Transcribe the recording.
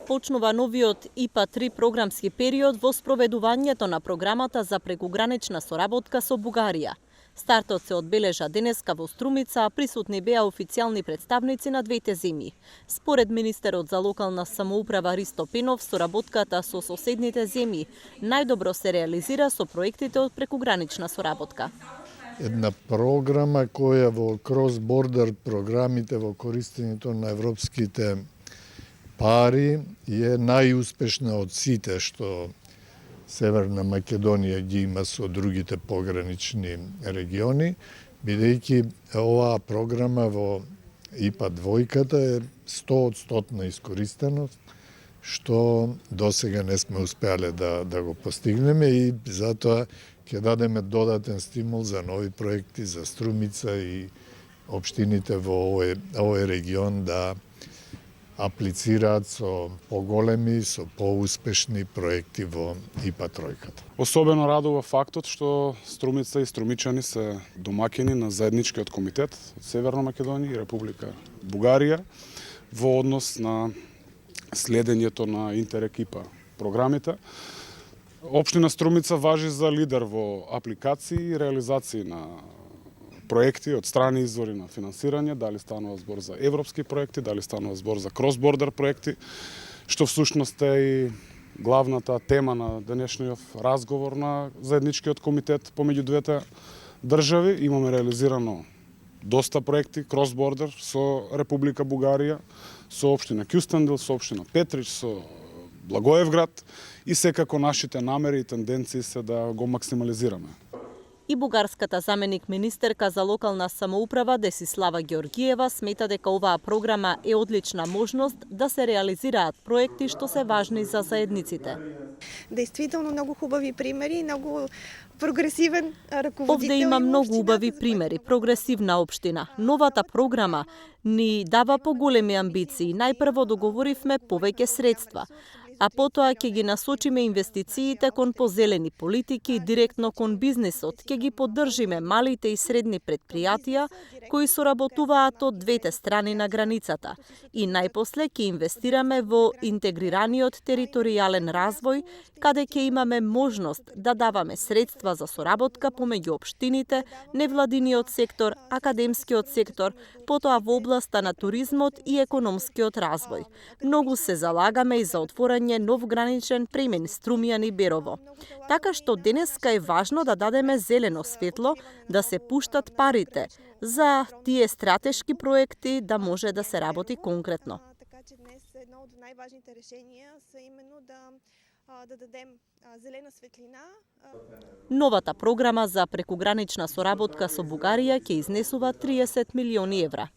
Почнува новиот ИПА-3 програмски период во спроведувањето на програмата за прекугранична соработка со Бугарија. Стартот се одбележа денеска во Струмица, а присутни беа официјални представници на двете земји. Според министерот за локална самоуправа Ристо Пенов, соработката со соседните земји најдобро се реализира со проектите од прекугранична соработка. Една програма која во крос-бордер програмите во користењето на европските пари е најуспешна од сите што Северна Македонија ги има со другите погранични региони, бидејќи оваа програма во ИПА двојката е 100% искористеност, што досега не сме успеале да го постигнеме и затоа ќе дадеме додатен стимул за нови проекти за Струмица и општините во овој регион да аплицираат со поголеми, со поуспешни проекти во ИПА тројката. Особено радува фактот што Струмица и струмичани се домаќини на заедничкиот комитет од Северна Македонија и Република Бугарија во однос на следењето на Интерек ИПА програмите. Општина Струмица важи за лидер во апликации и реализации на проекти од страни извори на финансирање, дали станува збор за европски проекти, дали станува збор за крос-бордер проекти, што всушност е и главната тема на денешниот разговор на заедничкиот комитет помеѓу двете држави. Имаме реализирано доста проекти крос-бордер со Република Бугарија, со општина Кюстендил, со општина Петрич, со Благоевград и секако нашите намери и тенденции се да го максимализираме. И бугарската заменик министерка за локална самоуправа Десислава Георгиева смета дека оваа програма е одлична можност да се реализираат проекти што се важни за заедниците. Действително многу хубави примери, многу прогресивен раководител. Овде има многу убави примери, прогресивна општина. Новата програма ни дава поголеми амбиции. Најпрво договоривме повеќе средства, а потоа ќе ги насочиме инвестициите кон позелени политики, директно кон бизнисот, ќе ги поддржиме малите и средни предпријатија кои соработуваат од двете страни на границата и најпосле ќе инвестираме во интегрираниот територијален развој, каде ќе имаме можност да даваме средства за соработка помеѓу општините, невладиниот сектор, академскиот сектор, потоа во областа на туризмот и економскиот развој. Многу се залагаме и за отворање нов граничен премен Струмјани-Берово. Така што денеска е важно да дадеме зелено светло да се пуштат парите за тие стратешки проекти да може да се работи конкретно. Така че днес едно од најважните решенија се именно да дадем зелена светлина. Новата програма за прекугранична соработка со Бугарија ќе изнесува 30 милиони евра.